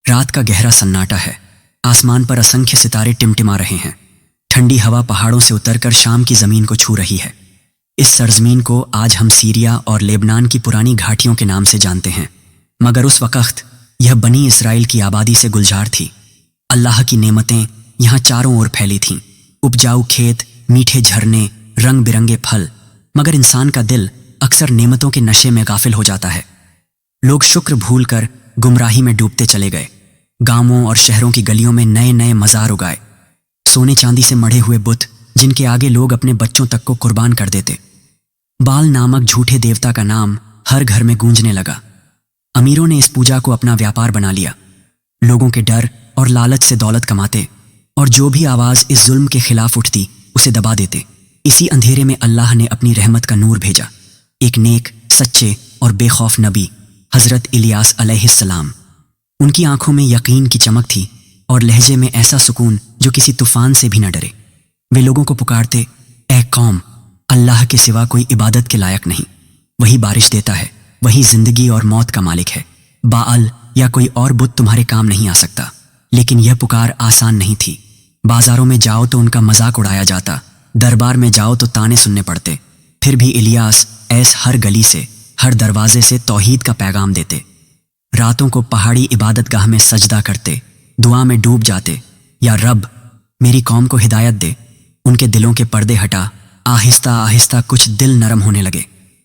رات کا گہرا سناٹا ہے، آسمان پر اسنکھیہ ستارے ٹمٹما رہے ہیں، ٹھنڈی ہوا پہاڑوں سے اتر کر شام کی زمین کو چھو رہی ہے۔ اس سرزمین کو آج ہم سیریا اور لیبنان کی پرانی گھاٹیوں کے نام سے جانتے ہیں، مگر اس وقت یہ بنی اسرائیل کی آبادی سے گلزار تھی۔ اللہ کی نعمتیں یہاں چاروں اور پھیلی تھیں، اپجاؤ کھیت، میٹھے جھرنے، رنگ برنگے پھل، مگر انسان کا دل اکثر نعمتوں کے نشے میں غافل ہو جاتا ہے۔ لوگ شکر بھول کر گمراہی میں ڈوبتے چلے گئے، گاؤں اور شہروں کی گلیوں میں نئے نئے مزار اگائے، سونے چاندی سے مڑے ہوئے بت جن کے آگے لوگ اپنے بچوں تک کو قربان کر دیتے۔ بال نامک جھوٹے دیوتا کا نام ہر گھر میں گونجنے لگا۔ امیروں نے اس پوجا کو اپنا ویاپار بنا لیا، لوگوں کے ڈر اور لالچ سے دولت کماتے، اور جو بھی آواز اس ظلم کے خلاف اٹھتی اسے دبا دیتے۔ اسی اندھیرے میں اللہ نے اپنی رحمت کا نور بھیجا، ایک نیک، سچے اور بے خوف نبی، حضرت الیاس علیہ السلام۔ ان کی آنکھوں میں یقین کی چمک تھی اور لہجے میں ایسا سکون جو کسی طوفان سے بھی نہ ڈرے۔ وہ لوگوں کو پکارتے، اے قوم، اللہ کے سوا کوئی عبادت کے لائق نہیں، وہی بارش دیتا ہے، وہی زندگی اور موت کا مالک ہے، باال یا کوئی اور بت تمہارے کام نہیں آ سکتا۔ لیکن یہ پکار آسان نہیں تھی۔ بازاروں میں جاؤ تو ان کا مذاق اڑایا جاتا، دربار میں جاؤ تو طعنے سننے پڑتے، پھر بھی الیاس ایس ہر گلی سے، ہر دروازے سے توحید کا پیغام دیتے۔ راتوں کو پہاڑی عبادت گاہ میں سجدہ کرتے، دعا میں ڈوب جاتے، یا رب میری قوم کو ہدایت دے۔ ان کے دلوں کے پردے ہٹا، آہستہ آہستہ کچھ دل نرم ہونے لگے،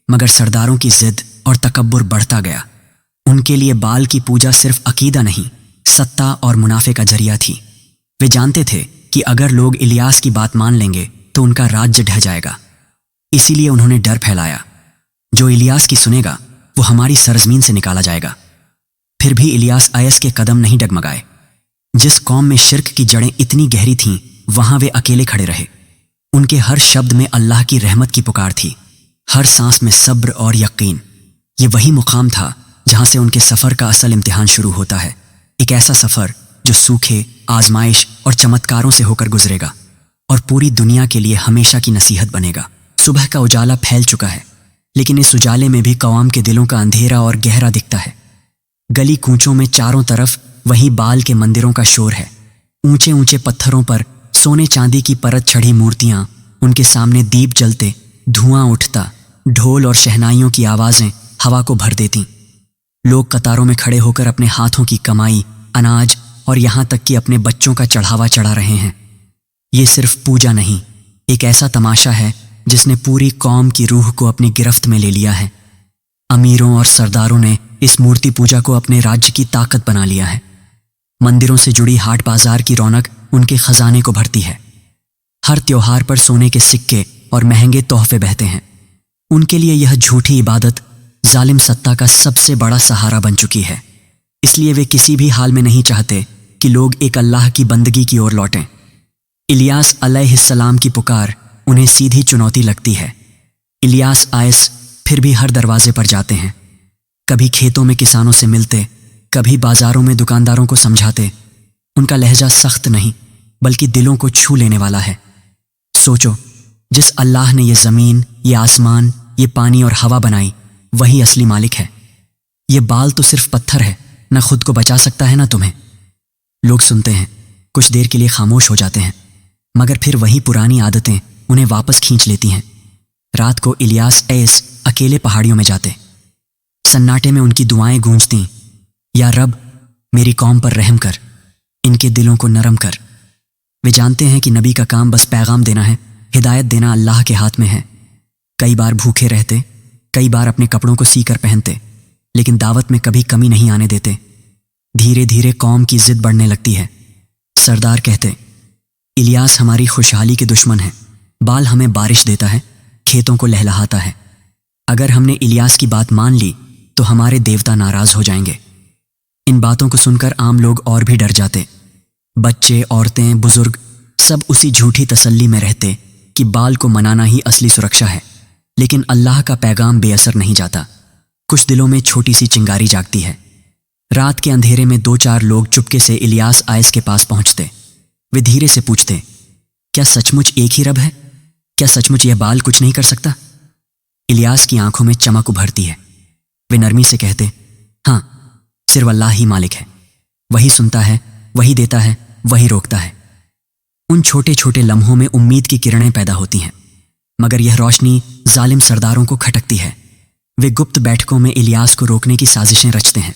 مگر سرداروں کی ضد اور تکبر بڑھتا گیا۔ ان کے لیے بال کی پوجا صرف عقیدہ نہیں، ستہ اور منافع کا ذریعہ تھی۔ وہ جانتے تھے کہ اگر لوگ الیاس کی بات مان لیں گے تو ان کا راج ڈھہ جائے گا، اسی لیے انہوں نے ڈر پھیلایا، جو الیاس کی سنے گا وہ ہماری سرزمین سے نکالا جائے گا۔ پھر بھی الیاس ایس کے قدم نہیں ڈگمگائے۔ جس قوم میں شرک کی جڑیں اتنی گہری تھیں وہاں وہ اکیلے کھڑے رہے۔ ان کے ہر شبد میں اللہ کی رحمت کی پکار تھی، ہر سانس میں صبر اور یقین۔ یہ وہی مقام تھا جہاں سے ان کے سفر کا اصل امتحان شروع ہوتا ہے، ایک ایسا سفر جو سوکھے، آزمائش اور چمتکاروں سے ہو کر گزرے گا اور پوری دنیا کے لیے ہمیشہ کی نصیحت بنے گا۔ صبح کا اجالا پھیل چکا ہے، لیکن اس اجالے میں بھی قوم کے دلوں کا اندھیرا اور گہرا دکھتا ہے۔ گلی کوچوں میں چاروں طرف وہی بال کے مندروں کا شور ہے، اونچے اونچے پتھروں پر سونے چاندی کی پرت چڑھی مورتیاں، ان کے سامنے دیپ جلتے، دھواں اٹھتا، ڈھول اور شہنائیوں کی آوازیں ہوا کو بھر دیتی۔ لوگ قطاروں میں کھڑے ہو کر اپنے ہاتھوں کی کمائی، اناج اور یہاں تک کہ اپنے بچوں کا چڑھاوا چڑھا رہے ہیں۔ یہ صرف پوجا نہیں، ایک ایسا تماشا ہے جس نے پوری قوم کی روح کو اپنی گرفت میں لے لیا ہے۔ امیروں اور سرداروں نے اس مورتی پوجا کو اپنے راج کی طاقت بنا لیا ہے۔ مندروں سے جڑی ہاٹ بازار کی رونق ان کے خزانے کو بھرتی ہے۔ ہر تیوہار پر سونے کے سکے اور مہنگے تحفے بہتے ہیں۔ ان کے لیے یہ جھوٹی عبادت ظالم ستہ کا سب سے بڑا سہارا بن چکی ہے، اس لیے وہ کسی بھی حال میں نہیں چاہتے کہ لوگ ایک اللہ کی بندگی کی اور لوٹیں۔ الیاس علیہ السلام کی پکار انہیں سیدھی چنوتی لگتی ہے۔ الیاس آئس پھر بھی ہر دروازے پر جاتے ہیں، کبھی کھیتوں میں کسانوں سے ملتے، کبھی بازاروں میں دکانداروں کو سمجھاتے۔ ان کا لہجہ سخت نہیں بلکہ دلوں کو چھو لینے والا ہے۔ سوچو، جس اللہ نے یہ زمین، یہ آسمان، یہ پانی اور ہوا بنائی، وہی اصلی مالک ہے۔ یہ بال تو صرف پتھر ہے، نہ خود کو بچا سکتا ہے نہ تمہیں۔ لوگ سنتے ہیں، کچھ دیر کے لیے خاموش ہو جاتے ہیں، مگر پھر وہی پرانی عادتیں انہیں واپس کھینچ لیتی ہیں۔ رات کو الیاس ایس اکیلے پہاڑیوں میں جاتے، سناٹے میں ان کی دعائیں گونجتیں، یا رب میری قوم پر رحم کر، ان کے دلوں کو نرم کر۔ وہ جانتے ہیں کہ نبی کا کام بس پیغام دینا ہے، ہدایت دینا اللہ کے ہاتھ میں ہے۔ کئی بار بھوکے رہتے، کئی بار اپنے کپڑوں کو سی کر پہنتے، لیکن دعوت میں کبھی کمی نہیں آنے دیتے۔ دھیرے دھیرے قوم کی ضد بڑھنے لگتی ہے۔ سردار کہتے، الیاس ہماری خوشحالی کے دشمن ہے، بال ہمیں بارش دیتا ہے، کھیتوں کو لہلہاتا ہے۔ اگر ہم نے الیاس کی بات مان لی تو ہمارے دیوتا ناراض ہو جائیں گے۔ ان باتوں کو سن کر عام لوگ اور بھی ڈر جاتے، بچے، عورتیں، بزرگ سب اسی جھوٹی تسلی میں رہتے کہ بال کو منانا ہی اصلی سرکشا ہے۔ لیکن اللہ کا پیغام بے اثر نہیں جاتا۔ کچھ دلوں میں چھوٹی سی چنگاری جاگتی ہے۔ رات کے اندھیرے میں دو چار لوگ چپکے سے الیاس آئس کے پاس پہنچتے۔ وہ دھیرے سے پوچھتے، کیا سچ مچ ایک ہی رب ہے؟ کیا سچ مچ یہ بال کچھ نہیں کر سکتا؟ الیاس کی آنکھوں میں چمک ابھرتی ہے۔ وہ نرمی سے کہتے، ہاں، صرف اللہ ہی مالک ہے۔ वही सुनता है, वही देता है, वही रोकता है। उन छोटे छोटे लम्हों में उम्मीद की किरणें पैदा होती हैं, मगर यह रोशनी जालिम सरदारों को खटकती है। वे गुप्त बैठकों में इलियास को रोकने की साजिशें रचते हैं।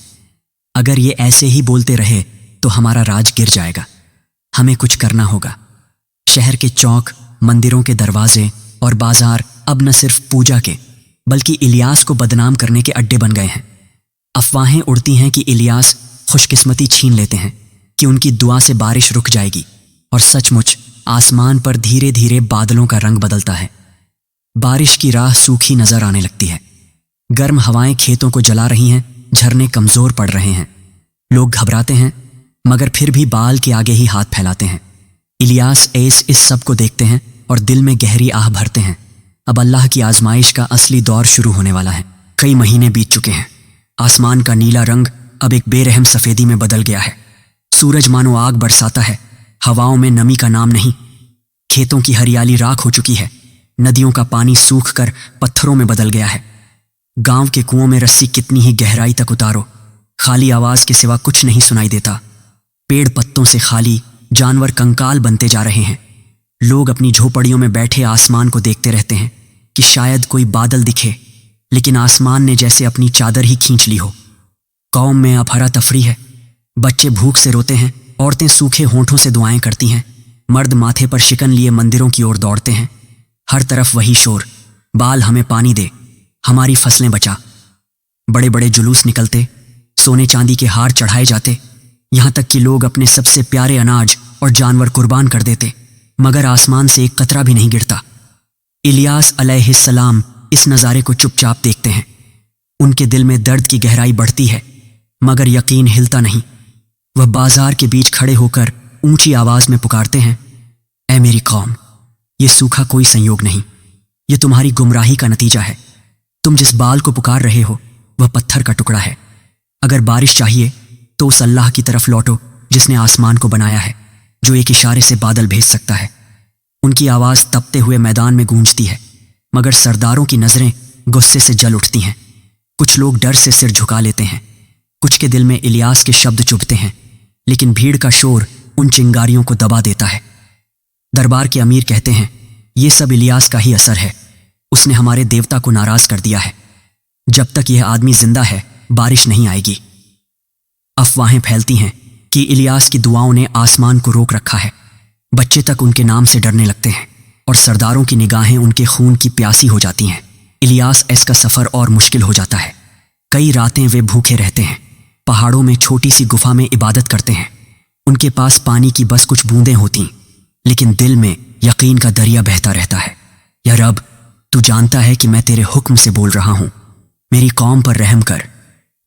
अगर ये ऐसे ही बोलते रहे तो हमारा राज गिर जाएगा। हमें कुछ करना होगा। शहर के चौक, मंदिरों के दरवाजे और बाजार अब न सिर्फ पूजा के बल्कि इलियास को बदनाम करने के अड्डे बन गए हैं। अफवाहें उड़ती हैं कि इलियास खुशकिस्मती छीन लेते हैं, कि उनकी दुआ से बारिश रुक जाएगी, और सचमुच आसमान पर धीरे धीरे बादलों का रंग बदलता है। बारिश की राह सूखी नजर आने लगती है। गर्म हवाएं खेतों को जला रही हैं, झरने कमजोर पड़ रहे हैं। लोग घबराते हैं, मगर फिर भी बाल के आगे ही हाथ फैलाते हैं। इलियास एस इस सब को देखते हैं और दिल में गहरी आह भरते हैं। अब अल्लाह की आजमाइश का असली दौर शुरू होने वाला है। कई महीने बीत चुके हैं। आसमान का नीला रंग अब एक बेरहम सफेदी में बदल गया है। सूरज मानो आग बरसाता है। हवाओं में नमी का नाम नहीं। खेतों की हरियाली राख हो चुकी है। नदियों का पानी सूख कर पत्थरों में बदल गया है। गांव के कुओं में रस्सी कितनी ही गहराई तक उतारो, खाली आवाज के सिवा कुछ नहीं सुनाई देता। पेड़ पत्तों से खाली, जानवर कंकाल बनते जा रहे हैं। लोग अपनी झोपड़ियों में बैठे आसमान को देखते रहते हैं कि शायद कोई बादल दिखे, लेकिन आसमान ने जैसे अपनी चादर ही खींच ली हो। कौम में अफरा तफरी है। बच्चे भूख से रोते हैं, औरतें सूखे होंठों से दुआएं करती हैं, मर्द माथे पर शिकन लिए मंदिरों की ओर दौड़ते हैं। हर तरफ वही शोर, बाल हमें पानी दे, हमारी फसलें बचा। बड़े बड़े जुलूस निकलते, सोने चांदी के हार चढ़ाए जाते, यहां तक कि लोग अपने सबसे प्यारे अनाज और जानवर कुर्बान कर देते, मगर आसमान से एक कतरा भी नहीं गिरता। इलियास अलैहिस्सलाम इस नज़ारे को चुपचाप देखते हैं। उनके दिल में दर्द की गहराई बढ़ती है, मगर यकीन हिलता नहीं। वह बाजार के बीच खड़े होकर ऊंची आवाज में पुकारते हैं, ऐ मेरी कौम, ये सूखा कोई संयोग नहीं, ये तुम्हारी गुमराही का नतीजा है। तुम जिस बाल को पुकार रहे हो वह पत्थर का टुकड़ा है। अगर बारिश चाहिए तो उस अल्लाह की तरफ लौटो जिसने आसमान को बनाया है, जो एक इशारे से बादल भेज सकता है। उनकी आवाज तपते हुए मैदान में गूंजती है, मगर सरदारों की नजरें गुस्से से जल उठती हैं। कुछ लोग डर से सिर झुका लेते हैं, कुछ के दिल में इलियास के शब्द चुभते हैं, लेकिन भीड़ का शोर उन चिंगारियों को दबा देता है। दरबार के अमीर कहते हैं, ये सब इलियास का ही असर है। उसने हमारे देवता को नाराज कर दिया है। जब तक यह आदमी जिंदा है बारिश नहीं आएगी। अफवाहें फैलती हैं कि इलियास की दुआओं ने आसमान को रोक रखा है। बच्चे तक उनके नाम से डरने लगते हैं और सरदारों की निगाहें उनके खून की प्यासी हो जाती हैं। इलियास एस का सफर और मुश्किल हो जाता है। कई रातें वे भूखे रहते हैं, पहाड़ों में छोटी सी गुफा में इबादत करते हैं। उनके पास पानी की बस कुछ बूंदें होती, लेकिन दिल में यकीन का दरिया बहता रहता है। या रब, तू जानता है कि मैं तेरे हुक्म से बोल रहा हूं। मेरी कौम पर रहम कर,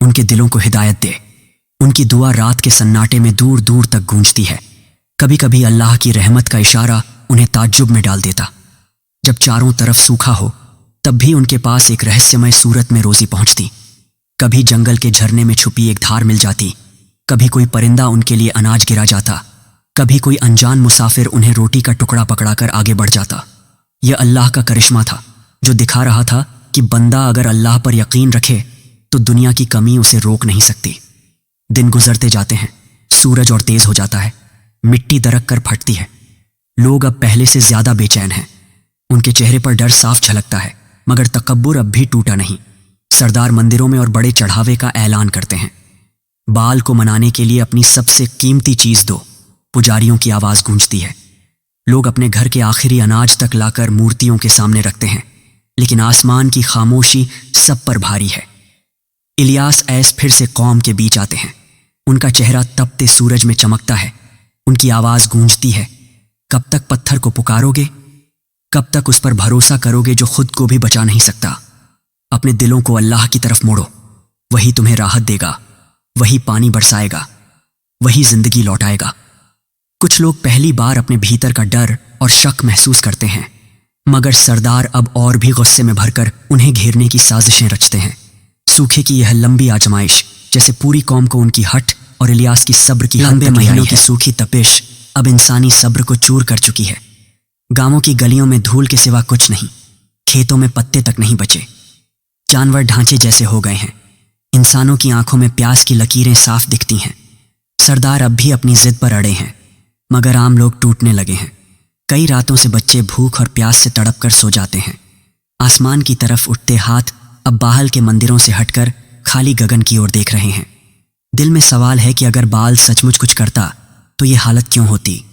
उनके दिलों को हिदायत दे। उनकी दुआ रात के सन्नाटे में दूर दूर तक गूंजती है। कभी कभी अल्लाह की रहमत का इशारा उन्हें ताज्जुब में डाल देता। जब चारों तरफ सूखा हो तब भी उनके पास एक रहस्यमय सूरत में रोजी पहुंचती। कभी जंगल के झरने में छुपी एक धार मिल जाती, कभी कोई परिंदा उनके लिए अनाज गिरा जाता, कभी कोई अनजान मुसाफिर उन्हें रोटी का टुकड़ा पकड़ाकर आगे बढ़ जाता। यह अल्लाह का करिश्मा था, जो दिखा रहा था कि बंदा अगर अल्लाह पर यकीन रखे तो दुनिया की कमी उसे रोक नहीं सकती। दिन गुजरते जाते हैं, सूरज और तेज हो जाता है, मिट्टी दरक कर फटती है। लोग अब पहले से ज्यादा बेचैन हैं। उनके चेहरे पर डर साफ झलकता है, मगर तकब्बुर अब भी टूटा नहीं। सरदार मंदिरों में और बड़े चढ़ावे का ऐलान करते हैं। बाल को मनाने के लिए अपनी सबसे कीमती चीज दो, पुजारियों की आवाज गूंजती है। लोग अपने घर के आखिरी अनाज तक लाकर मूर्तियों के सामने रखते हैं, लेकिन आसमान की खामोशी सब पर भारी है। इलियास ऐस फिर से कौम के बीच आते हैं। उनका चेहरा तपते सूरज में चमकता है। उनकी आवाज गूंजती है, कब तक पत्थर को पुकारोगे? कब तक उस पर भरोसा करोगे जो खुद को भी बचा नहीं सकता? अपने दिलों को अल्लाह की तरफ मोड़ो, वही तुम्हें राहत देगा, वही पानी बरसाएगा, वही जिंदगी लौटाएगा। कुछ लोग पहली बार अपने भीतर का डर और शक महसूस करते हैं, मगर सरदार अब और भी गुस्से में भरकर उन्हें घेरने की साजिशें रचते हैं। सूखे की यह लंबी आजमाइश जैसे पूरी कौम को उनकी हट और इलियास की सब्र की लंबे महीनों की सूखी तपिश अब इंसानी सब्र को चूर कर चुकी है। गांवों की गलियों में धूल के सिवा कुछ नहीं, खेतों में पत्ते तक नहीं बचे। जानवर ढांचे जैसे हो गए हैं। इंसानों की आंखों में प्यास की लकीरें साफ दिखती हैं। सरदार अब भी अपनी जिद पर अड़े हैं, मगर आम लोग टूटने लगे हैं। कई रातों से बच्चे भूख और प्यास से तड़प कर सो जाते हैं। आसमान की तरफ उठते हाथ अब बाहल के मंदिरों से हटकर खाली गगन की ओर देख रहे हैं। दिल में सवाल है कि अगर बाल सचमुच कुछ करता तो ये हालत क्यों होती।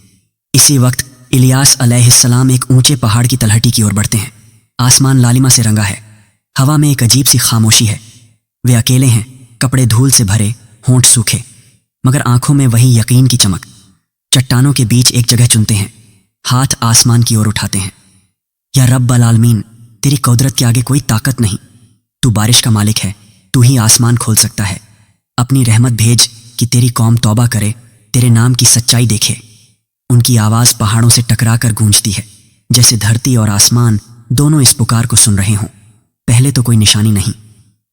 इसी वक्त इलियास अलैहिस्सलाम एक ऊंचे पहाड़ की तलहटी की ओर बढ़ते हैं। आसमान लालिमा से रंगा है, हवा में एक अजीब सी खामोशी है। वे अकेले हैं, कपड़े धूल से भरे, होंठ सूखे, मगर आंखों में वही यकीन की चमक। चट्टानों के बीच एक जगह चुनते हैं, हाथ आसमान की ओर उठाते हैं। या रब्बल आलमीन, तेरी कुदरत के आगे कोई ताकत नहीं। तू बारिश का मालिक है, तू ही आसमान खोल सकता है। अपनी रहमत भेज कि तेरी कौम तौबा करे, तेरे नाम की सच्चाई देखे। उनकी आवाज़ पहाड़ों से टकरा कर गूंजती है, जैसे धरती और आसमान दोनों इस पुकार को सुन रहे हों। पहले तो कोई निशानी नहीं,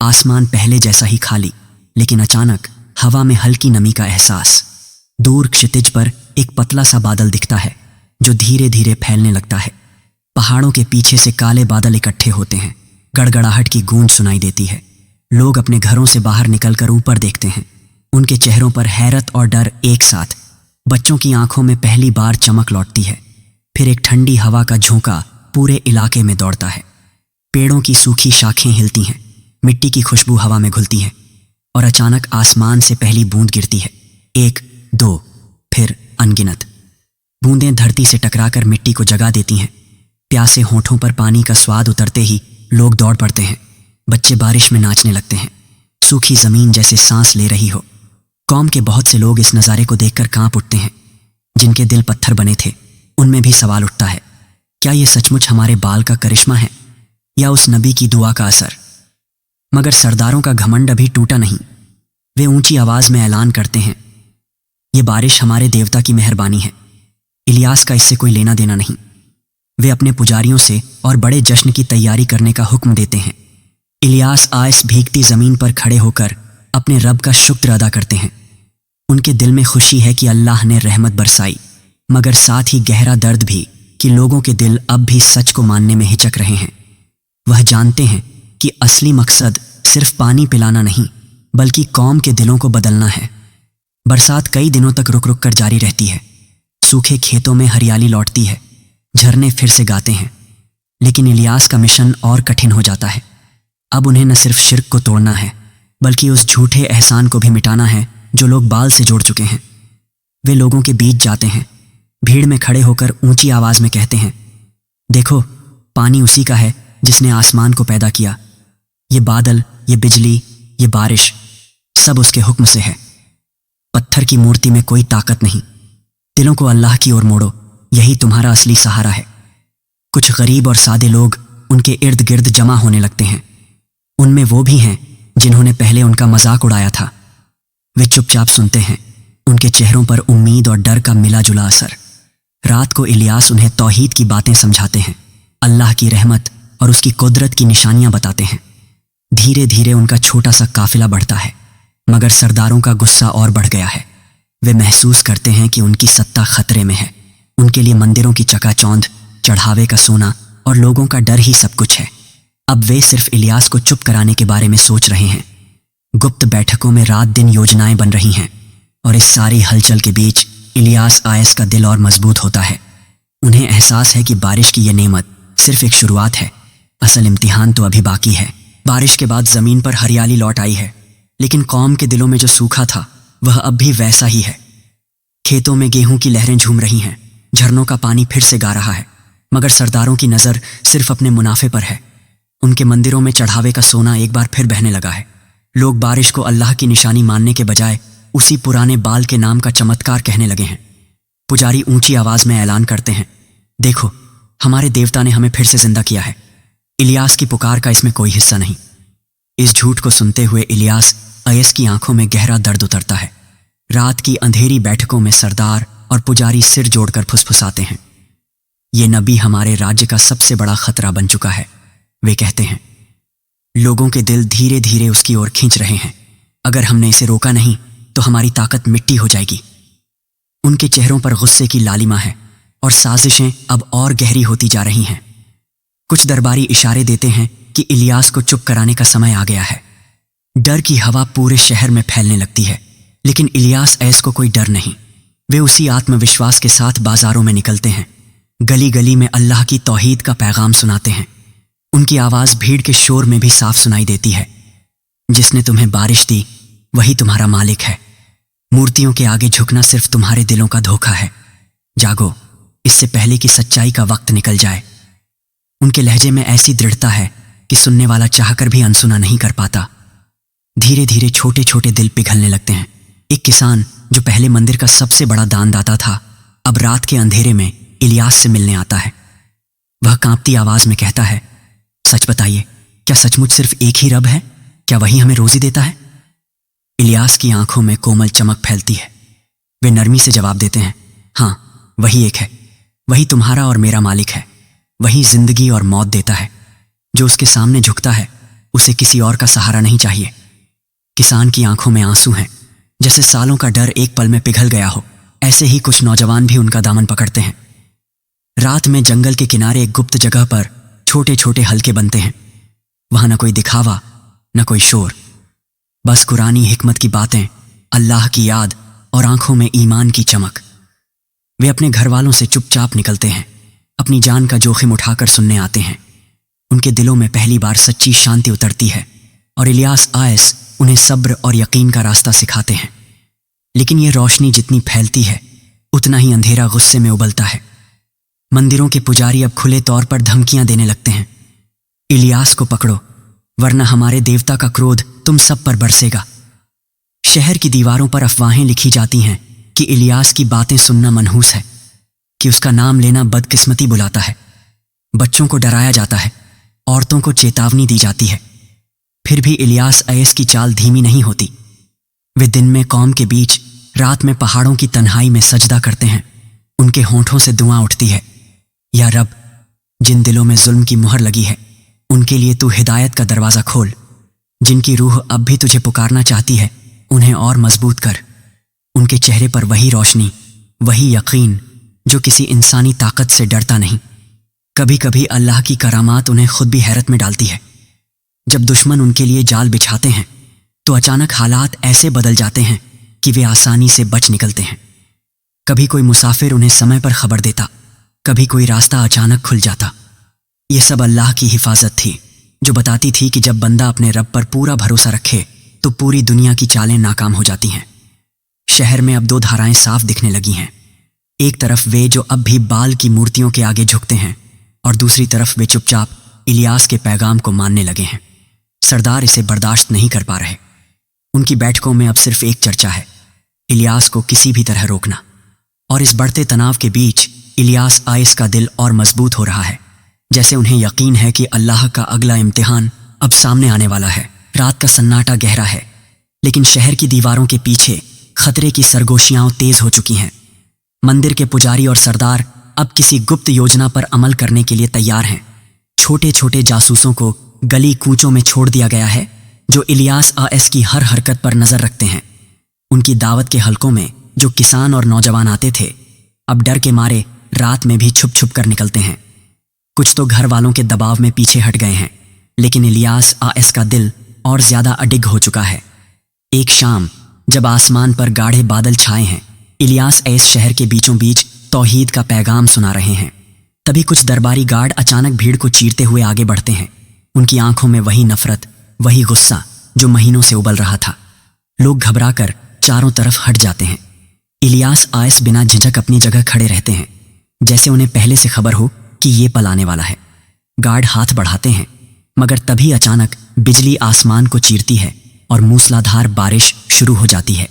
आसमान पहले जैसा ही खाली, लेकिन अचानक हवा में हल्की नमी का एहसास। दूर क्षितिज पर एक पतला सा बादल दिखता है जो धीरे धीरे फैलने लगता है। पहाड़ों के पीछे से काले बादल इकट्ठे होते हैं, गड़गड़ाहट की गूंज सुनाई देती है। लोग अपने घरों से बाहर निकलकर ऊपर देखते हैं, उनके चेहरों पर हैरत और डर एक साथ। बच्चों की आंखों में पहली बार चमक लौटती है। फिर एक ठंडी हवा का झोंका पूरे इलाके में दौड़ता है। पेड़ों की सूखी शाखें हिलती हैं, मिट्टी की खुशबू हवा में घुलती है, और अचानक आसमान से पहली बूंद गिरती है। 1, 2, फिर अनगिनत बूंदें धरती से टकराकर मिट्टी को जगा देती हैं। प्यासे होठों पर पानी का स्वाद उतरते ही लोग दौड़ पड़ते हैं। बच्चे बारिश में नाचने लगते हैं, सूखी जमीन जैसे सांस ले रही हो। कौम के बहुत से लोग इस नज़ारे को देखकर कांप उठते हैं। जिनके दिल पत्थर बने थे, उनमें भी सवाल उठता है, क्या ये सचमुच हमारे बाल का करिश्मा है या उस नबी की दुआ का असर। मगर सरदारों का घमंड अभी टूटा नहीं। वे ऊंची आवाज में ऐलान करते हैं, ये बारिश हमारे देवता की मेहरबानी है, इलियास का इससे कोई लेना देना नहीं। वे अपने पुजारियों से और बड़े जश्न की तैयारी करने का हुक्म देते हैं। इलियास आइस भीगती जमीन पर खड़े होकर अपने रब का शुक्र अदा करते हैं। उनके दिल में खुशी है कि अल्लाह ने रहमत बरसाई, मगर साथ ही गहरा दर्द भी कि लोगों के दिल अब भी सच को मानने में हिचक रहे हैं। वह जानते हैं कि असली मकसद सिर्फ पानी पिलाना नहीं, बल्कि कौम के दिलों को बदलना है। बरसात कई दिनों तक रुक रुक कर जारी रहती है। सूखे खेतों में हरियाली लौटती है, झरने फिर से गाते हैं। लेकिन इलियास का मिशन और कठिन हो जाता है। अब उन्हें न सिर्फ शिर्क को तोड़ना है, बल्कि उस झूठे एहसान को भी मिटाना है जो लोग बाल से जोड़ चुके हैं। वे लोगों के बीच जाते हैं, भीड़ में खड़े होकर ऊंची आवाज में कहते हैं, देखो, पानी उसी का है जिसने आसमान को पैदा किया। ये बादल, ये बिजली, ये बारिश, सब उसके हुक्म से है। पत्थर की मूर्ति में कोई ताकत नहीं। दिलों को अल्लाह की ओर मोड़ो, यही तुम्हारा असली सहारा है। कुछ गरीब और सादे लोग उनके इर्द गिर्द जमा होने लगते हैं। उनमें वो भी हैं जिन्होंने पहले उनका मजाक उड़ाया था। वे चुपचाप सुनते हैं, उनके चेहरों पर उम्मीद और डर का मिला जुला असर। रात को इलियास उन्हें तौहीद की बातें समझाते हैं, अल्लाह की रहमत और उसकी कुदरत की निशानियां बताते हैं। धीरे धीरे उनका छोटा सा काफिला बढ़ता है, मगर सरदारों का गुस्सा और बढ़ गया है। वे महसूस करते हैं कि उनकी सत्ता खतरे में है। उनके लिए मंदिरों की चकाचौंध, चढ़ावे का सोना और लोगों का डर ही सब कुछ है। अब वे सिर्फ इलियास को चुप कराने के बारे में सोच रहे हैं। गुप्त बैठकों में रात दिन योजनाएं बन रही हैं, और इस सारी हलचल के बीच इलियास आयस का दिल और मजबूत होता है। उन्हें एहसास है कि बारिश की यह नेमत सिर्फ एक शुरुआत है, असल इम्तिहान तो अभी बाकी है। बारिश के बाद जमीन पर हरियाली लौट आई है, लेकिन कौम के दिलों में जो सूखा था वह अब भी वैसा ही है। खेतों में गेहूं की लहरें झूम रही हैं, झरनों का पानी फिर से गा रहा है, मगर सरदारों की नज़र सिर्फ अपने मुनाफे पर है। उनके मंदिरों में चढ़ावे का सोना एक बार फिर बहने लगा है। लोग बारिश को अल्लाह की निशानी मानने के बजाय उसी पुराने बाल के नाम का चमत्कार कहने लगे हैं। पुजारी ऊंची आवाज में ऐलान करते हैं, देखो, हमारे देवता ने हमें फिर से जिंदा किया है। इलियास की पुकार का इसमें कोई हिस्सा नहीं। इस झूठ को सुनते हुए इलियास अयस की आंखों में गहरा दर्द उतरता है। रात की अंधेरी बैठकों में सरदार और पुजारी सिर जोड़कर फुसफुसाते हैं, ये नबी हमारे राज्य का सबसे बड़ा खतरा बन चुका है। वे कहते हैं, लोगों के दिल धीरे धीरे उसकी ओर खींच रहे हैं। अगर हमने इसे रोका नहीं तो हमारी ताकत मिट्टी हो जाएगी। उनके चेहरों पर गुस्से की लालिमा है और साजिशें अब और गहरी होती जा रही हैं। कुछ दरबारी इशारे देते हैं कि इलियास को चुप कराने का समय आ गया है। डर की हवा पूरे शहर में फैलने लगती है। लेकिन इलियास ऐस को कोई डर नहीं। वे उसी आत्मविश्वास के साथ बाजारों में निकलते हैं, गली गली में अल्लाह की तौहीद का पैगाम सुनाते हैं। उनकी आवाज़ भीड़ के शोर में भी साफ सुनाई देती है। जिसने तुम्हें बारिश दी वही तुम्हारा मालिक है। मूर्तियों के आगे झुकना सिर्फ तुम्हारे दिलों का धोखा है। जागो, इससे पहले कि सच्चाई का वक्त निकल जाए। उनके लहजे में ऐसी दृढ़ता है कि सुनने वाला चाहकर भी अनसुना नहीं कर पाता। धीरे धीरे छोटे छोटे दिल पिघलने लगते हैं। एक किसान जो पहले मंदिर का सबसे बड़ा दानदाता था, अब रात के अंधेरे में इलियास से मिलने आता है। वह कांपती आवाज में कहता है, सच बताइए, क्या सचमुच सिर्फ एक ही रब है? क्या वही हमें रोजी देता है? इलियास की आंखों में कोमल चमक फैलती है। वे नरमी से जवाब देते हैं, हाँ, वही एक है। वही तुम्हारा और मेरा मालिक है। वही जिंदगी और मौत देता है। जो उसके सामने झुकता है उसे किसी और का सहारा नहीं चाहिए। किसान की आंखों में आंसू हैं। जैसे सालों का डर एक पल में पिघल गया हो, ऐसे ही कुछ नौजवान भी उनका दामन पकड़ते हैं। रात में जंगल के किनारे एक गुप्त जगह पर छोटे छोटे हलके बनते हैं। वहां न कोई दिखावा, न कोई शोर, बस कुरानी हिकमत की बातें, अल्लाह की याद और आंखों में ईमान की चमक। वे अपने घर वालों से चुपचाप निकलते हैं, अपनी जान का जोखिम उठाकर सुनने आते हैं। उनके दिलों में पहली बार सच्ची शांति उतरती है और इलियास आयस उन्हें सब्र और यकीन का रास्ता सिखाते हैं। लेकिन ये रोशनी जितनी फैलती है उतना ही अंधेरा गुस्से में उबलता है। मंदिरों के पुजारी अब खुले तौर पर धमकियां देने लगते हैं, इलियास को पकड़ो वरना हमारे देवता का क्रोध तुम सब पर बरसेगा। शहर की दीवारों पर अफवाहें लिखी जाती हैं कि इलियास की बातें सुनना मनहूस है, कि उसका नाम लेना बदकिस्मती बुलाता है। बच्चों को डराया जाता है, औरतों को चेतावनी दी जाती है। फिर भी इलियास ऐस की चाल धीमी नहीं होती। वे दिन में कौम के बीच, रात में पहाड़ों की तन्हाई में सजदा करते हैं। उनके होंठों से दुआ उठती है, या रब, जिन दिलों में जुल्म की मुहर लगी है उनके लिए तू हिदायत का दरवाज़ा खोल। जिनकी रूह अब भी तुझे पुकारना चाहती है उन्हें और मजबूत कर। उनके चेहरे पर वही रोशनी, वही यकीन जो किसी इंसानी ताकत से डरता नहीं। कभी कभी अल्लाह की करामात उन्हें खुद भी हैरत में डालती है। जब दुश्मन उनके लिए जाल बिछाते हैं तो अचानक हालात ऐसे बदल जाते हैं कि वे आसानी से बच निकलते हैं। कभी कोई मुसाफिर उन्हें समय पर खबर देता, कभी कोई रास्ता अचानक खुल जाता। ये सब अल्लाह की हिफाजत थी जो बताती थी कि जब बंदा अपने रब पर पूरा भरोसा रखे तो पूरी दुनिया की चालें नाकाम हो जाती हैं। शहर में अब दो धाराएं साफ दिखने लगी हैं। एक तरफ वे जो अब भी बाल की मूर्तियों के आगे झुकते हैं और दूसरी तरफ वे चुपचाप इलियास के पैगाम को मानने लगे हैं। सरदार इसे बर्दाश्त नहीं कर पा रहे। उनकी बैठकों में अब सिर्फ एक चर्चा है, इलियास को किसी भी तरह रोकना। और इस बढ़ते तनाव के बीच इलियास आयस का दिल और मजबूत हो रहा है, जैसे उन्हें यकीन है कि अल्लाह का अगला इम्तिहान अब सामने आने वाला है। रात का सन्नाटा गहरा है, लेकिन शहर की दीवारों के पीछे खतरे की सरगोशियां तेज हो चुकी हैं। मंदिर के पुजारी और सरदार अब किसी गुप्त योजना पर अमल करने के लिए तैयार हैं। छोटे छोटे जासूसों को गली कूचों में छोड़ दिया गया है जो इलियास आयस की हर हरकत पर नजर रखते हैं। उनकी दावत के हलकों में जो किसान और नौजवान आते थे अब डर के मारे रात में भी छुप छुप कर निकलते हैं। कुछ तो घर वालों के दबाव में पीछे हट गए हैं, लेकिन इलियास आयस का दिल और ज्यादा अडिग हो चुका है। एक शाम जब आसमान पर गाढ़े बादल छाए हैं, इलियास ऐस शहर के बीचों बीच तौहीद का पैगाम सुना रहे हैं। तभी कुछ दरबारी गार्ड अचानक भीड़ को चीरते हुए आगे बढ़ते हैं। उनकी आंखों में वही नफरत, वही गुस्सा जो महीनों से उबल रहा था। लोग घबराकर चारों तरफ हट जाते हैं। इलियास आयस बिना झिझक अपनी जगह खड़े रहते हैं, जैसे उन्हें पहले से खबर हो कि ये पल आने वाला है। गार्ड हाथ बढ़ाते हैं, मगर तभी अचानक बिजली आसमान को चीरती है और मूसलाधार बारिश शुरू हो जाती है।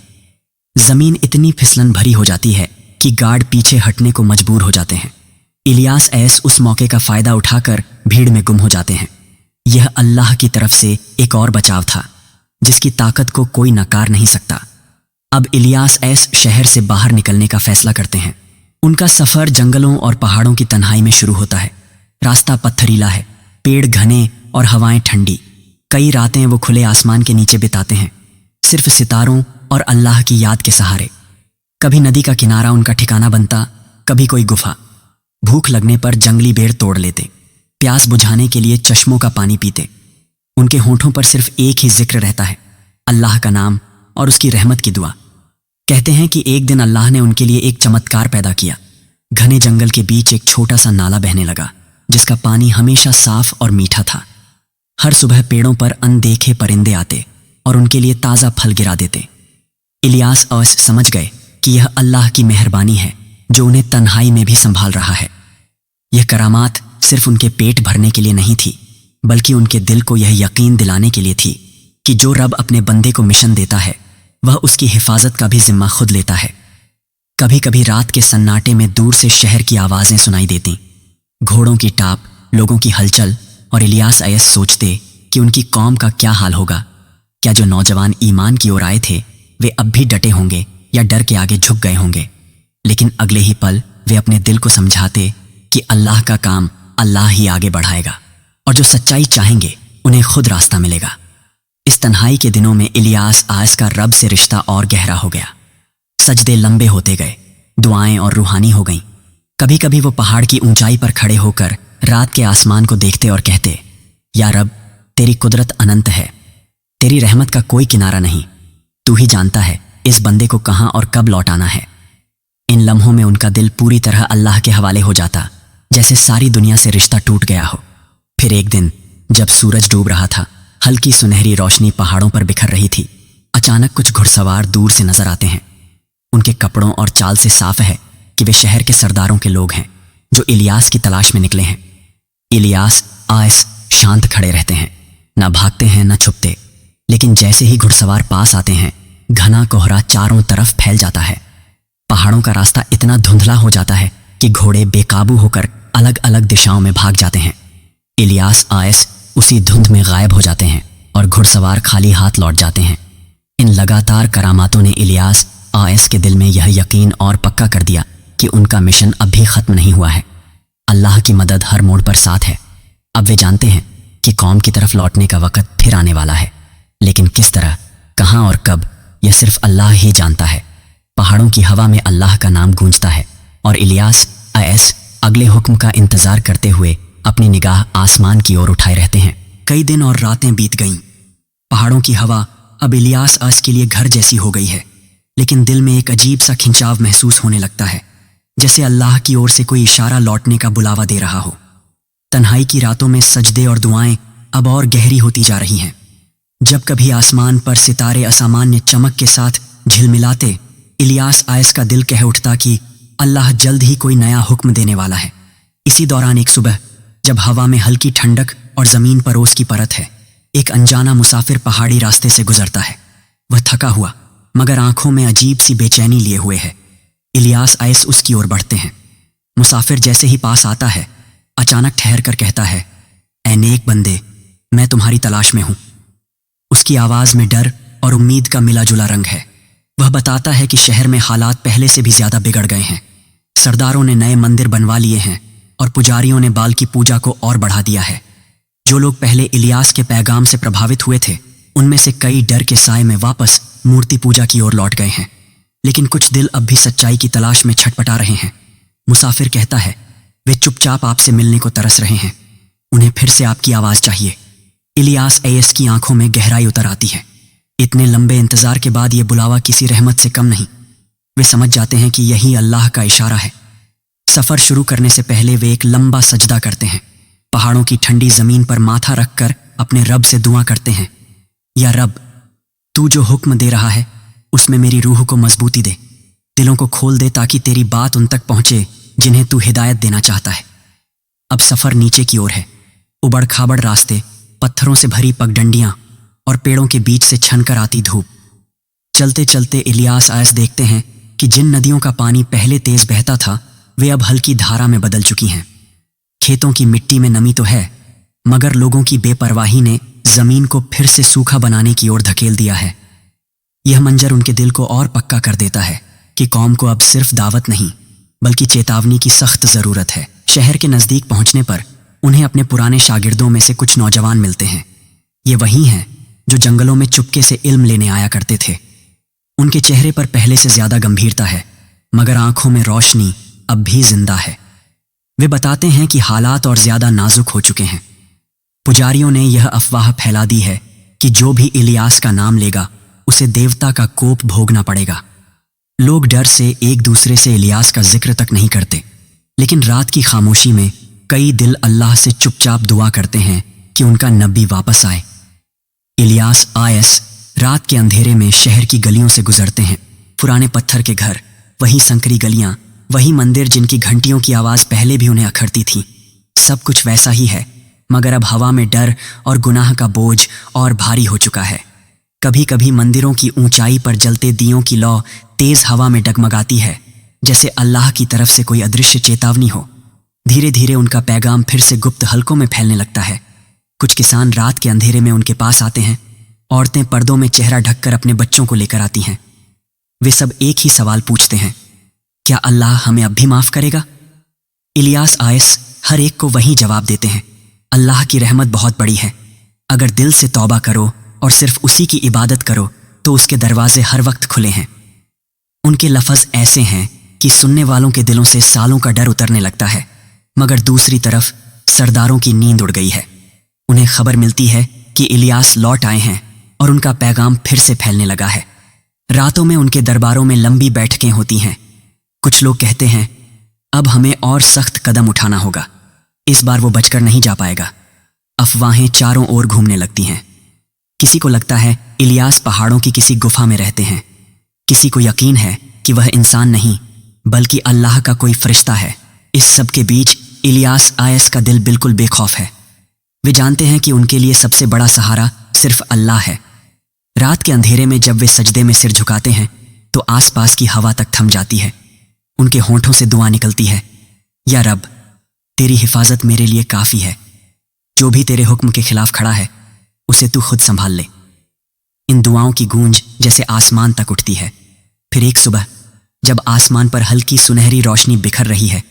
जमीन इतनी फिसलन भरी हो जाती है कि गार्ड पीछे हटने को मजबूर हो जाते हैं। इलियास ऐस उस मौके का फायदा उठाकर भीड़ में गुम हो जाते हैं। यह अल्लाह की तरफ से एक और बचाव था जिसकी ताकत को कोई नकार नहीं सकता। अब इलियास ऐस शहर से बाहर निकलने का फैसला करते हैं। उनका सफर जंगलों और पहाड़ों की तन्हाई में शुरू होता है। रास्ता पत्थरीला है, पेड़ घने और हवाएं ठंडी। कई रातें वो खुले आसमान के नीचे बिताते हैं, सिर्फ सितारों और अल्लाह की याद के सहारे। कभी नदी का किनारा उनका ठिकाना बनता, कभी कोई गुफा। भूख लगने पर जंगली बेर तोड़ लेते, प्यास बुझाने के लिए चश्मों का पानी पीते। उनके होंठों पर सिर्फ एक ही जिक्र रहता है, अल्लाह का नाम और उसकी रहमत की दुआ। कहते हैं कि एक दिन अल्लाह ने उनके लिए एक चमत्कार पैदा किया। घने जंगल के बीच एक छोटा सा नाला बहने लगा जिसका पानी हमेशा साफ और मीठा था। हर सुबह पेड़ों पर अनदेखे परिंदे आते और उनके लिए ताज़ा फल गिरा देते। इलियास औस समझ गए कि यह अल्लाह की मेहरबानी है जो उन्हें तन्हाई में भी संभाल रहा है। यह करामात सिर्फ उनके पेट भरने के लिए नहीं थी, बल्कि उनके दिल को यह यकीन दिलाने के लिए थी कि जो रब अपने बंदे को मिशन देता है वह उसकी हिफाजत का भी जिम्मा खुद लेता है। कभी कभी रात के सन्नाटे में दूर से शहर की आवाज़ें सुनाई देती, घोड़ों की टाप, लोगों की हलचल, और इलियास ऐस सोचते कि उनकी कौम का क्या हाल होगा। क्या जो नौजवान ईमान की ओर आए थे वे अब भी डटे होंगे या डर के आगे झुक गए होंगे? लेकिन अगले ही पल वे अपने दिल को समझाते कि अल्लाह का काम अल्लाह ही आगे बढ़ाएगा और जो सच्चाई चाहेंगे उन्हें खुद रास्ता मिलेगा। इस तन्हाई के दिनों में इलियास आयस का रब से रिश्ता और गहरा हो गया। सजदे लंबे होते गए, दुआएं और रूहानी हो गईं। कभी कभी वो पहाड़ की ऊंचाई पर खड़े होकर रात के आसमान को देखते और कहते, या रब, तेरी कुदरत अनंत है, तेरी रहमत का कोई किनारा नहीं, तू ही जानता है इस बंदे को कहाँ और कब लौटाना है। इन लम्हों में उनका दिल पूरी तरह अल्लाह के हवाले हो जाता, जैसे सारी दुनिया से रिश्ता टूट गया हो। फिर एक दिन जब सूरज डूब रहा था, हल्की सुनहरी रोशनी पहाड़ों पर बिखर रही थी। अचानक कुछ घुड़सवार दूर से नजर आते हैं। उनके कपड़ों और चाल से साफ है कि वे शहर के सरदारों के लोग हैं जो इलियास की तलाश में निकले हैं। इलियास आयस शांत खड़े रहते हैं, न भागते हैं न छुपते। लेकिन जैसे ही घुड़सवार पास आते हैं, घना कोहरा चारों तरफ फैल जाता है। पहाड़ों का रास्ता इतना धुंधला हो जाता है कि घोड़े बेकाबू होकर अलग अलग दिशाओं में भाग जाते हैं। इलियास आयस उसी धुंध में गायब हो जाते हैं और घुड़सवार खाली हाथ लौट जाते हैं। इन लगातार करामातों ने इलियास आयस के दिल में यह यकीन और पक्का कर दिया कि उनका मिशन अब भी खत्म नहीं हुआ है। अल्लाह की मदद हर मोड़ पर साथ है। अब वे जानते हैं कि कौम की तरफ लौटने का वक़्त फिर आने वाला है, लेकिन किस तरह, कहाँ और कब, यह सिर्फ अल्लाह ही जानता है। पहाड़ों की हवा में अल्लाह का नाम गूंजता है और इलियास आयस अगले हुक्म का इंतजार करते हुए अपनी निगाह आसमान की ओर उठाए रहते हैं। कई दिन और रातें बीत गईं। पहाड़ों की हवा अब इलियास आयस के लिए घर जैसी हो गई है, लेकिन दिल में एक अजीब सा खिंचाव महसूस होने लगता है, जैसे अल्लाह की ओर से कोई इशारा लौटने का बुलावा दे रहा हो। तन्हाई की रातों में सजदे और दुआएं अब और गहरी होती जा रही हैं। जब कभी आसमान पर सितारे असामान्य चमक के साथ झिलमिलाते, इलियास आयस का दिल कह उठता कि अल्लाह जल्द ही कोई नया हुक्म देने वाला है। इसी दौरान एक सुबह जब हवा में हल्की ठंडक और जमीन पर ओस की परत है, एक अनजाना मुसाफिर पहाड़ी रास्ते से गुजरता है। वह थका हुआ मगर आंखों में अजीब सी बेचैनी लिए हुए है। इलियास आयस उसकी ओर बढ़ते हैं। मुसाफिर जैसे ही पास आता है, अचानक ठहर कर कहता है, ऐ नेक बंदे, मैं तुम्हारी तलाश में हूं। उसकी आवाज में डर और उम्मीद का मिला जुला रंग है। वह बताता है कि शहर में हालात पहले से भी ज्यादा बिगड़ गए हैं। सरदारों ने नए मंदिर बनवा लिए हैं और पुजारियों ने बाल की पूजा को और बढ़ा दिया है। जो लोग पहले इलियास के पैगाम से प्रभावित हुए थे, उनमें से कई डर के साए में वापस मूर्ति पूजा की ओर लौट गए हैं। लेकिन कुछ दिल अब भी सच्चाई की तलाश में छटपटा रहे हैं। मुसाफिर कहता है, वे चुपचाप आपसे मिलने को तरस रहे हैं, उन्हें फिर से आपकी आवाज चाहिए। इलियास आयस की आंखों में गहराई उतर आती है। इतने लंबे इंतजार के बाद यह बुलावा किसी रहमत से कम नहीं। वे समझ जाते हैं कि यही अल्लाह का इशारा है। सफर शुरू करने से पहले वे एक लंबा सजदा करते हैं। पहाड़ों की ठंडी जमीन पर माथा रखकर अपने रब से दुआ करते हैं, या रब, तू जो हुक्म दे रहा है उसमें मेरी रूह को मजबूती दे, दिलों को खोल दे ताकि तेरी बात उन तक पहुंचे जिन्हें तू हिदायत देना चाहता है। अब सफर नीचे की ओर है। उबड़ खाबड़ रास्ते, पत्थरों से भरी पगडंडियां और पेड़ों के बीच से छनकर आती धूप। चलते चलते इलियास आयस देखते हैं कि जिन नदियों का पानी पहले तेज बहता था, वे अब हल्की धारा में बदल चुकी हैं। खेतों की मिट्टी में नमी तो है, मगर लोगों की बेपरवाही ने जमीन को फिर से सूखा बनाने की ओर धकेल दिया है। यह मंजर उनके दिल को और पक्का कर देता है कि कौम को अब सिर्फ दावत नहीं बल्कि चेतावनी की सख्त जरूरत है। शहर के नजदीक पहुंचने पर उन्हें अपने पुराने शागिर्दों में से कुछ नौजवान मिलते हैं। ये वही हैं जो जंगलों में चुपके से इल्म लेने आया करते थे। उनके चेहरे पर पहले से ज्यादा गंभीरता है, मगर आंखों में रोशनी अब भी जिंदा है। वे बताते हैं कि हालात और ज्यादा नाजुक हो चुके हैं। पुजारियों ने यह अफवाह फैला दी है कि जो भी इलियास का नाम लेगा उसे देवता का कोप भोगना पड़ेगा। लोग डर से एक दूसरे से इलियास का जिक्र तक नहीं करते, लेकिन रात की खामोशी में कई दिल अल्लाह से चुपचाप दुआ करते हैं कि उनका नबी वापस आए। इलियास आयस रात के अंधेरे में शहर की गलियों से गुजरते हैं। पुराने पत्थर के घर, वही संकरी गलियां, वही मंदिर जिनकी घंटियों की आवाज पहले भी उन्हें अखरती थी। सब कुछ वैसा ही है, मगर अब हवा में डर और गुनाह का बोझ और भारी हो चुका है। कभी कभी मंदिरों की ऊंचाई पर जलते दियों की लौ तेज हवा में डगमगाती है, जैसे अल्लाह की तरफ से कोई अदृश्य चेतावनी हो। धीरे धीरे उनका पैगाम फिर से गुप्त हलकों में फैलने लगता है। कुछ किसान रात के अंधेरे में उनके पास आते हैं। औरतें पर्दों में चेहरा ढककर अपने बच्चों को लेकर आती हैं। वे सब एक ही सवाल पूछते हैं, क्या अल्लाह हमें अब भी माफ करेगा? इलियास आयस हर एक को वही जवाब देते हैं, अल्लाह की रहमत बहुत बड़ी है। अगर दिल से तौबा करो और सिर्फ उसी की इबादत करो तो उसके दरवाजे हर वक्त खुले हैं। उनके लफ्ज़ ऐसे हैं कि सुनने वालों के दिलों से सालों का डर उतरने लगता है, मगर दूसरी तरफ सरदारों की नींद उड़ गई है। उन्हें खबर मिलती है कि इलियास लौट आए हैं और उनका पैगाम फिर से फैलने लगा है। रातों में उनके दरबारों में लंबी बैठकें होती हैं। कुछ लोग कहते हैं, अब हमें और सख्त कदम उठाना होगा, इस बार वो बचकर नहीं जा पाएगा। अफवाहें चारों ओर घूमने लगती हैं। किसी को लगता है इलियास पहाड़ों की किसी गुफा में रहते हैं। किसी को यकीन है कि वह इंसान नहीं बल्कि अल्लाह का कोई फरिश्ता है। इस सब के बीच इलियास आयस का दिल बिल्कुल बेखौफ है। वे जानते हैं कि उनके लिए सबसे बड़ा सहारा सिर्फ अल्लाह है। रात के अंधेरे में जब वे सजदे में सिर झुकाते हैं तो आसपास की हवा तक थम जाती है। उनके होंठों से दुआ निकलती है, या रब, तेरी हिफाजत मेरे लिए काफ़ी है। जो भी तेरे हुक्म के खिलाफ खड़ा है उसे तू खुद संभाल ले। इन दुआओं की गूंज जैसे आसमान तक उठती है। फिर एक सुबह जब आसमान पर हल्की सुनहरी रोशनी बिखर रही है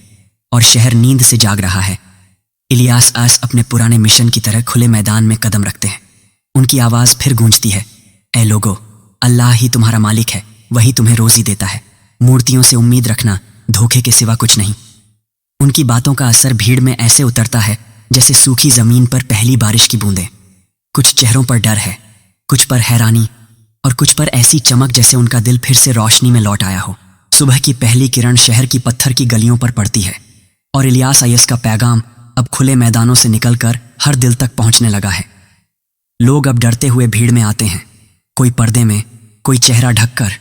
और शहर नींद से जाग रहा है, इलियास आयस अपने पुराने मिशन की तरह खुले मैदान में कदम रखते हैं। उनकी आवाज़ फिर गूंजती है, ऐ लोगो, अल्लाह ही तुम्हारा मालिक है, वही तुम्हें रोज़ी देता है। मूर्तियों से उम्मीद रखना धोखे के सिवा कुछ नहीं। उनकी बातों का असर भीड़ में ऐसे उतरता है जैसे सूखी ज़मीन पर पहली बारिश की बूंदें। कुछ चेहरों पर डर है, कुछ पर हैरानी और कुछ पर ऐसी चमक जैसे उनका दिल फिर से रोशनी में लौट आया हो। सुबह की पहली किरण शहर की पत्थर की गलियों पर पड़ती है और इलियास आयस का पैगाम अब खुले मैदानों से निकलकर हर दिल तक पहुंचने लगा है। लोग अब डरते हुए भीड़ में आते हैं, कोई पर्दे में, कोई चेहरा ढककर,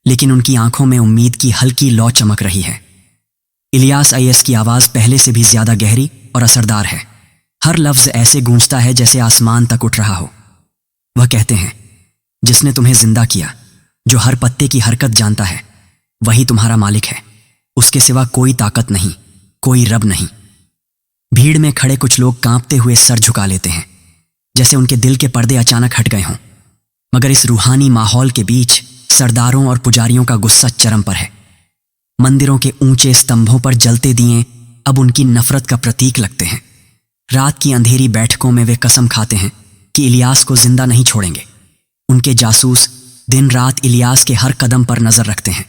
लेकिन उनकी आंखों में उम्मीद की हल्की लौ चमक रही है। इलियास आयस की आवाज़ पहले से भी ज्यादा गहरी और असरदार है। हर लफ्ज़ ऐसे गूंजता है जैसे आसमान तक उठ रहा हो। वह कहते हैं, जिसने तुम्हें जिंदा किया, जो हर पत्ते की हरकत जानता है, वही तुम्हारा मालिक है। उसके सिवा कोई ताकत नहीं, कोई रब नहीं। भीड़ में खड़े कुछ लोग कांपते हुए सर झुका लेते हैं, जैसे उनके दिल के पर्दे अचानक हट गए हों। मगर इस रूहानी माहौल के बीच सरदारों और पुजारियों का गुस्सा चरम पर है। मंदिरों के ऊंचे स्तंभों पर जलते दिए अब उनकी नफरत का प्रतीक लगते हैं। रात की अंधेरी बैठकों में वे कसम खाते हैं कि इलियास को जिंदा नहीं छोड़ेंगे। उनके जासूस दिन रात इलियास के हर कदम पर नजर रखते हैं।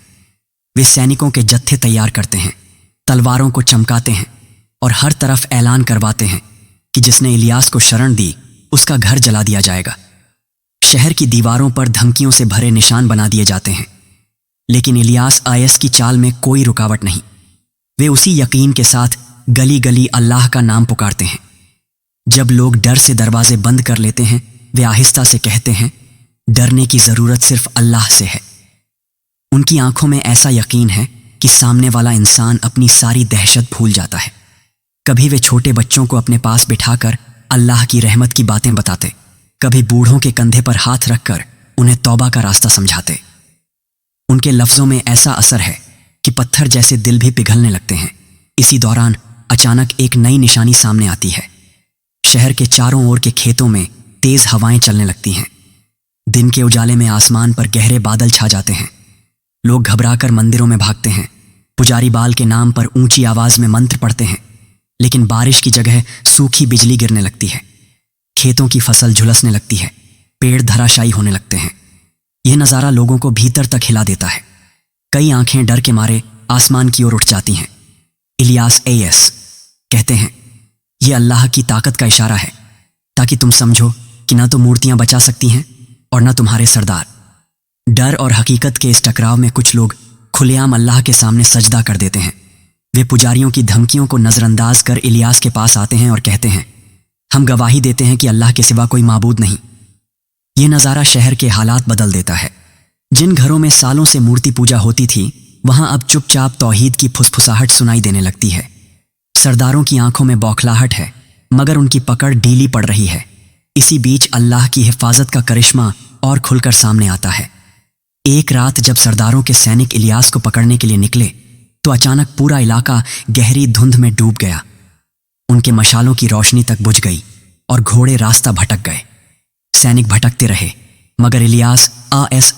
वे सैनिकों के जत्थे तैयार करते हैं, तलवारों को चमकाते हैं और हर तरफ ऐलान करवाते हैं कि जिसने इलियास को शरण दी उसका घर जला दिया जाएगा। शहर की दीवारों पर धमकियों से भरे निशान बना दिए जाते हैं, लेकिन इलियास आयस की चाल में कोई रुकावट नहीं। वे उसी यकीन के साथ गली गली अल्लाह का नाम पुकारते हैं। जब लोग डर से दरवाजे बंद कर लेते हैं, वे आहिस्ता से कहते हैं, डरने की जरूरत सिर्फ अल्लाह से है। उनकी आंखों में ऐसा यकीन है कि सामने वाला इंसान अपनी सारी दहशत भूल जाता है। कभी वे छोटे बच्चों को अपने पास बिठाकर अल्लाह की रहमत की बातें बताते, कभी बूढ़ों के कंधे पर हाथ रखकर उन्हें तौबा का रास्ता समझाते। उनके लफ्जों में ऐसा असर है कि पत्थर जैसे दिल भी पिघलने लगते हैं। इसी दौरान अचानक एक नई निशानी सामने आती है। शहर के चारों ओर के खेतों में तेज हवाएं चलने लगती हैं। दिन के उजाले में आसमान पर गहरे बादल छा जाते हैं। लोग घबराकर मंदिरों में भागते हैं। पुजारी बाल के नाम पर ऊंची आवाज में मंत्र पढ़ते हैं, लेकिन बारिश की जगह सूखी बिजली गिरने लगती है। खेतों की फसल झुलसने लगती है, पेड़ धराशायी होने लगते हैं। यह नज़ारा लोगों को भीतर तक हिला देता है। कई आंखें डर के मारे आसमान की ओर उठ जाती हैं। इलियास आयस कहते हैं, यह अल्लाह की ताकत का इशारा है, ताकि तुम समझो कि ना तो मूर्तियां बचा सकती हैं और ना तुम्हारे सरदार। डर और हकीकत के इस टकराव में कुछ लोग खुलेआम अल्लाह के सामने सजदा कर देते हैं। वे पुजारियों की धमकियों को नजरअंदाज कर इलियास के पास आते हैं और कहते हैं, हम गवाही देते हैं कि अल्लाह के सिवा कोई माबूद नहीं। ये नज़ारा शहर के हालात बदल देता है। जिन घरों में सालों से मूर्ति पूजा होती थी, वहां अब चुपचाप तौहीद की फुसफुसाहट सुनाई देने लगती है। सरदारों की आंखों में बौखलाहट है, मगर उनकी पकड़ ढीली पड़ रही है। इसी बीच अल्लाह की हिफाजत का करिश्मा और खुलकर सामने आता है। एक रात जब सरदारों के सैनिक इलियास को पकड़ने के लिए निकले, तो अचानक पूरा इलाका गहरी धुंध में डूब गया। उनके मशालों की रोशनी तक बुझ गई और घोड़े रास्ता भटक गए। सैनिक भटकते रहे, मगर इलियास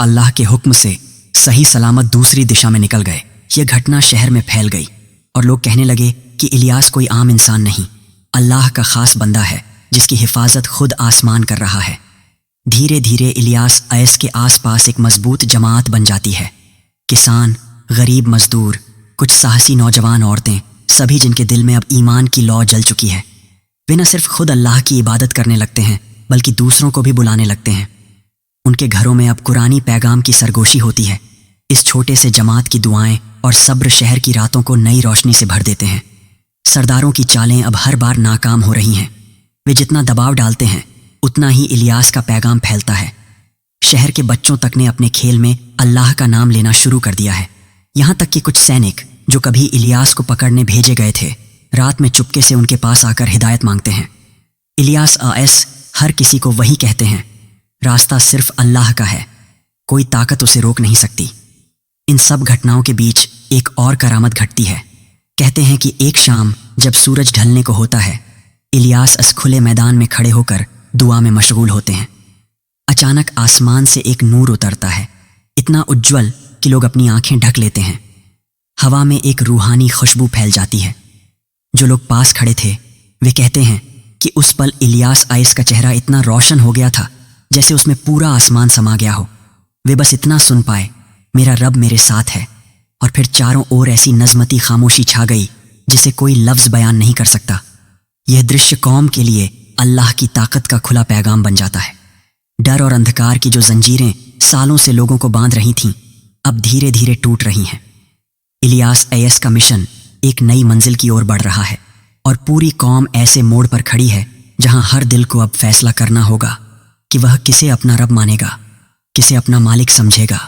अल्लाह के हुक्म से सही सलामत दूसरी दिशा में निकल गए। यह घटना शहर में फैल गई और लोग कहने लगे कि इलियास कोई आम इंसान नहीं, अल्लाह का खास बंदा है जिसकी हिफाजत खुद आसमान कर रहा है। धीरे धीरे इलियास ऐस के आसपास एक मजबूत जमात बन जाती है। किसान, गरीब मजदूर, कुछ साहसी नौजवान औरतें, सभी जिनके दिल में अब ईमान की लौ जल चुकी है। वे न सिर्फ खुद अल्लाह की इबादत करने लगते हैं, बल्कि दूसरों को भी बुलाने लगते हैं। उनके घरों में अब कुरानी पैगाम की सरगोशी होती है। इस छोटे से जमात की दुआएं और सब्र शहर की रातों को नई रोशनी से भर देते हैं। सरदारों की चालें अब हर बार नाकाम हो रही हैं। वे जितना दबाव डालते हैं, उतना ही इलियास का पैगाम फैलता है। शहर के बच्चों तक ने अपने खेल में अल्लाह का नाम लेना शुरू कर दिया है। यहाँ तक कि कुछ सैनिक जो कभी इलियास को पकड़ने भेजे गए थे, रात में चुपके से उनके पास आकर हिदायत मांगते हैं। इलियास हर किसी को वही कहते हैं, रास्ता सिर्फ अल्लाह का है, कोई ताकत उसे रोक नहीं सकती। इन सब घटनाओं के बीच एक और करामत घटती है। कहते हैं कि एक शाम जब सूरज ढलने को होता है, इलियास इस खुले मैदान में खड़े होकर दुआ में मशगूल होते हैं। अचानक आसमान से एक नूर उतरता है, इतना उज्ज्वल कि लोग अपनी आंखें ढक लेते हैं। हवा में एक रूहानी खुशबू फैल जाती है। जो लोग पास खड़े थे, वे कहते हैं कि उस पल इलियास का चेहरा इतना रोशन हो गया था जैसे उसमें पूरा आसमान समा गया हो। वे बस इतना सुन पाए, मेरा रब मेरे साथ है, और फिर चारों ओर ऐसी नज़मती खामोशी छा गई जिसे कोई लफ्ज़ बयान नहीं कर सकता। यह दृश्य कौम के लिए अल्लाह की ताकत का खुला पैगाम बन जाता है। डर और अंधकार की जो जंजीरें सालों से लोगों को बांध रही थीं, अब धीरे धीरे टूट रही हैं। इलियास का मिशन एक नई मंजिल की ओर बढ़ रहा है, और पूरी कौम ऐसे मोड़ पर खड़ी है जहां हर दिल को अब फैसला करना होगा कि वह किसे अपना रब मानेगा, किसे अपना मालिक समझेगा।